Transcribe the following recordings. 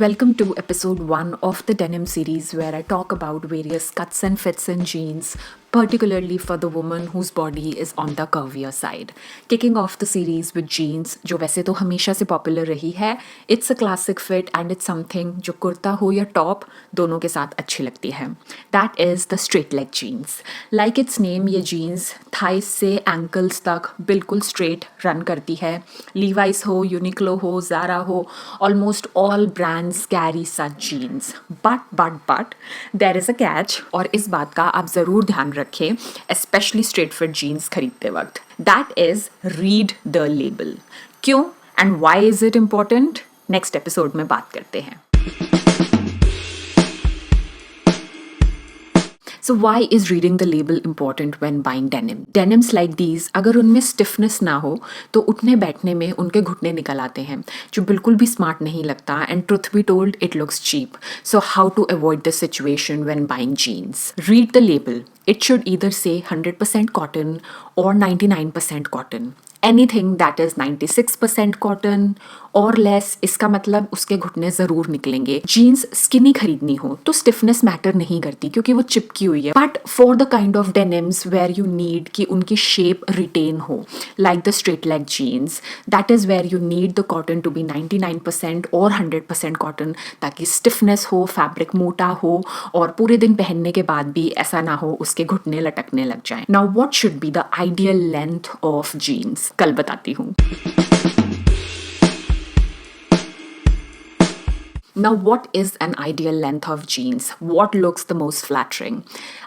Welcome to episode 1 of the Denim series, where I talk about various cuts and fits in jeans, particularly for the woman whose body is on the curvier side. Kicking off the series with jeans, जो वैसे तो हमेशा से popular रही है. It's a classic fit and it's something जो कुर्ता हो या टॉप दोनों के साथ अच्छी लगती है. That is the straight leg jeans. Like its name, ये jeans थाइस से एंकल्स तक बिल्कुल स्ट्रेट रन करती है. लीवाइस हो, यूनिक्लो हो, ज़ारा हो, almost all brands carry such jeans. But there is a catch, और इस बात का आप ज़रूर ध्यान रखें, स्पेशली स्ट्रेट फिट जीन्स खरीदते वक्त. That is read the label. क्यों and why is it important, next episode में बात करते हैं. So why is reading the label important when buying denim? Denims like these, अगर उनमें stiffness ना हो तो उठने बैठने में उनके घुटने निकल आते हैं, जो बिल्कुल भी smart नहीं लगता. And truth be told, it looks cheap. So how to avoid this situation when buying jeans? Read the label. It should either say 100% cotton or 99% cotton. Anything that is 96% cotton or less, इसका मतलब उसके घुटने ज़रूर निकलेंगे. Jeans skinny खरीदनी हो तो stiffness matter नहीं करती क्योंकि वो चिपकी हुई है. But for the kind of denims where you need कि उनकी शेप रिटेन हो, like the straight leg jeans, that is where you need the cotton to be 99% और 100% कॉटन, ताकि स्टिफनेस हो, फैब्रिक मोटा हो और पूरे दिन पहनने के बाद भी ऐसा ना हो उसके घुटने लटकने लग जाएं. Now what should be the ideal length of jeans, कल बताती हूँ. Now, what is an ideal length of jeans? What looks the most flattering?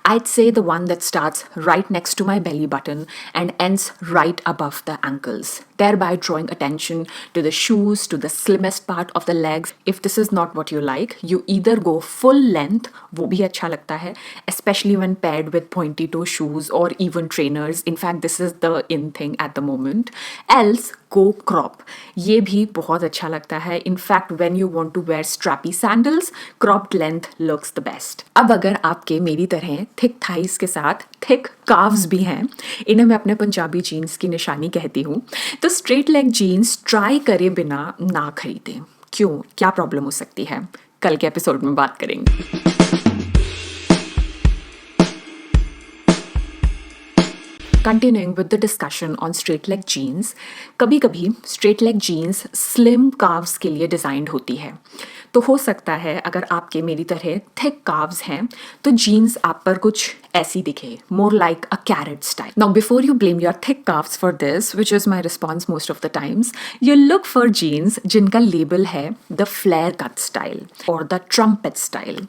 I'd say the one that starts right next to my belly button and ends right above the ankles, thereby drawing attention to the shoes, to the slimmest part of the legs. If this is not what you like, you either go full length, वो भी अच्छा लगता है, especially when paired with pointy toe shoes or even trainers. In fact, this is the in thing at the moment. Else, go crop. ये भी बहुत अच्छा लगता है. In fact, when you want to wear strappy sandals, cropped length looks the best. अब अगर आपके मेरी तरह थिक थाइस के साथ थिक काव्स भी हैं, इन्हें मैं अपने पंजाबी जीन्स की निशानी कहती हूँ, तो स्ट्रेट लेग जीन्स ट्राई करे बिना ना खरीदें. क्यों, क्या प्रॉब्लम हो सकती है, कल के एपिसोड में बात करेंगे. Continuing with the discussion on straight leg jeans, कभी कभी straight leg jeans slim calves के लिए designed होती है. तो हो सकता है अगर आपके मेरी तरह thick calves हैं तो jeans आप पर कुछ ऐसी दिखे, more like a carrot style. Now before you blame your thick calves for this, which is my response most of the times, you look for jeans जिनका label है the flare cut style or the trumpet style.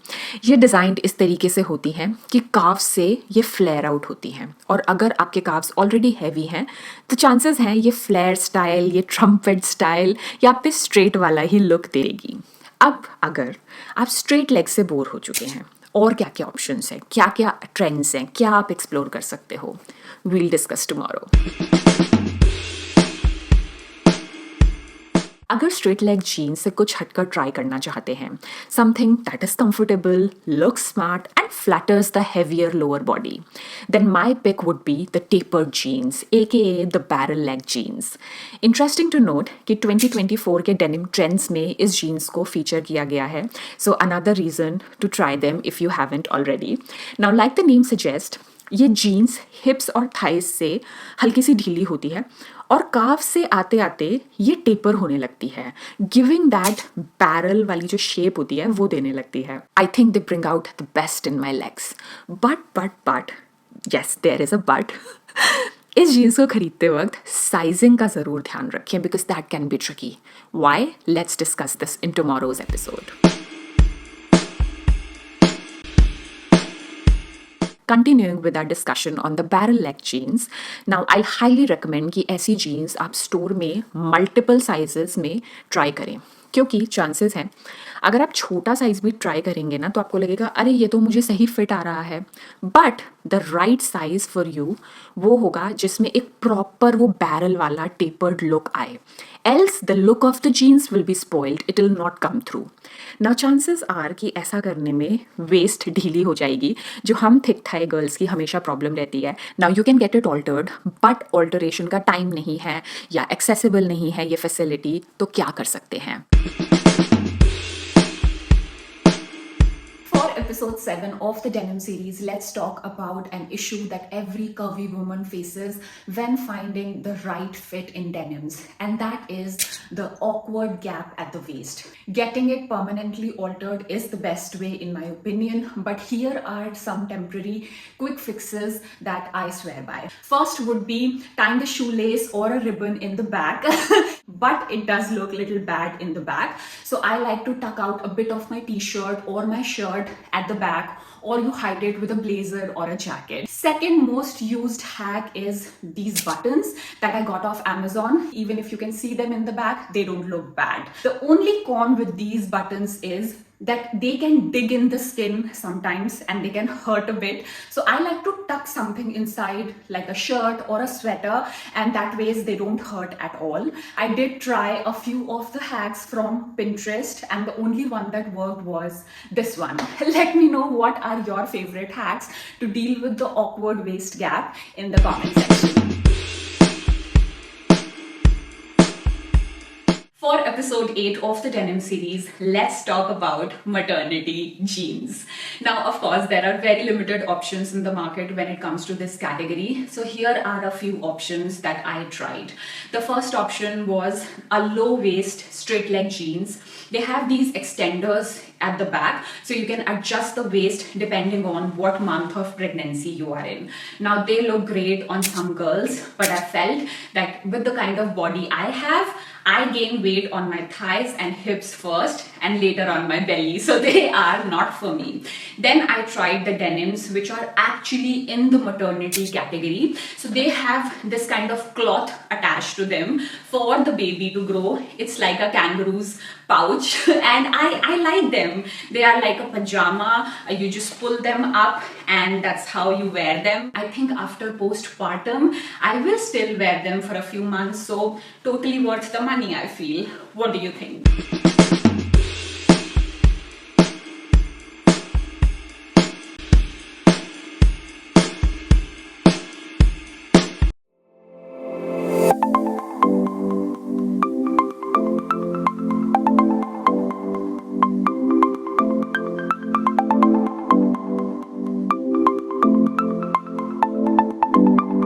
ये designed इस तरीके से होती हैं कि calves से ये flare out होती हैं, और अगर आपके calves already heavy हैं तो chances हैं ये flare style, ये trumpet style या आप पे straight वाला ही look देगी. अब अगर आप स्ट्रेट लेग से बोर हो चुके हैं, और क्या क्या ऑप्शंस हैं, क्या क्या ट्रेंड्स हैं, क्या आप एक्सप्लोर कर सकते हो, वील डिस्कस टुमारो. अगर स्ट्रेट लेग जीन्स से कुछ हटकर ट्राई करना चाहते हैं, something that is comfortable, looks smart and flatters the heavier lower body, then my pick would be the tapered jeans, AKA the barrel leg jeans. Interesting to note कि 2024 के denim trends में इस jeans को feature किया गया है, so another reason to try them if you haven't already. Now like the name suggest, ये jeans hips और थाइस से हल्की सी ढीली होती है और काफ से आते आते ये टेपर होने लगती है, गिविंग दैट बैरल वाली जो शेप होती है वो देने लगती है. I think they bring out the best in my legs. But yes, there is a but. इस जीन्स को खरीदते वक्त साइजिंग का ज़रूर ध्यान रखें, because that can be tricky. Why? Let's discuss this in tomorrow's episode. Continuing with our discussion on the barrel leg jeans, now I highly recommend कि ऐसी jeans आप store में multiple sizes में try करें, क्योंकि chances हैं अगर आप छोटा साइज भी ट्राई करेंगे ना तो आपको लगेगा अरे ये तो मुझे सही फिट आ रहा है, but the right size for you वो होगा जिसमें एक प्रॉपर वो बैरल वाला टेपर्ड लुक आए. else the look of the jeans will be spoiled, it will not come through. Now chances are कि ऐसा करने में वेस्ट ढीली हो जाएगी, जो हम थिक थाई गर्ल्स की हमेशा प्रॉब्लम रहती है. Now you can get it altered, but alteration का टाइम नहीं है या एक्सेसिबल नहीं है ये फैसिलिटी, तो क्या कर सकते हैं. episode 7 of the denim series, let's talk about an issue that every curvy woman faces when finding the right fit in denims, and that is the awkward gap at the waist. Getting it permanently altered is the best way, in my opinion, but here are some temporary quick fixes that I swear by. First would be tying the shoelace or a ribbon in the back, but it does look a little bad in the back. So I like to tuck out a bit of my t-shirt or my shirt at the back, or you hide it with a blazer or a jacket. Second most used hack is these buttons that I got off Amazon. Even if you can see them in the back, they don't look bad. The only con with these buttons is that they can dig in the skin sometimes and they can hurt a bit. So I like to tuck something inside like a shirt or a sweater, and that ways they don't hurt at all. I did try a few of the hacks from Pinterest, and the only one that worked was this one. Let me know what are your favorite hacks to deal with the awkward waist gap in the comment section. For episode 8 of the denim series, let's talk about maternity jeans. Now, of course, there are very limited options in the market when it comes to this category. So here are a few options that I tried. The first option was a low waist straight leg jeans. They have these extenders at the back, so you can adjust the waist depending on what month of pregnancy you are in. Now, they look great on some girls, but I felt that with the kind of body I have, I gain weight on my thighs and hips first and later on my belly, so they are not for me. Then I tried the denims, which are actually in the maternity category. So they have this kind of cloth attached to them for the baby to grow. It's like a kangaroo's pouch and I like them. They are like a pajama. You just pull them up and that's how you wear them. I think after postpartum, I will still wear them for a few months, so totally worth the money, I feel. What do you think?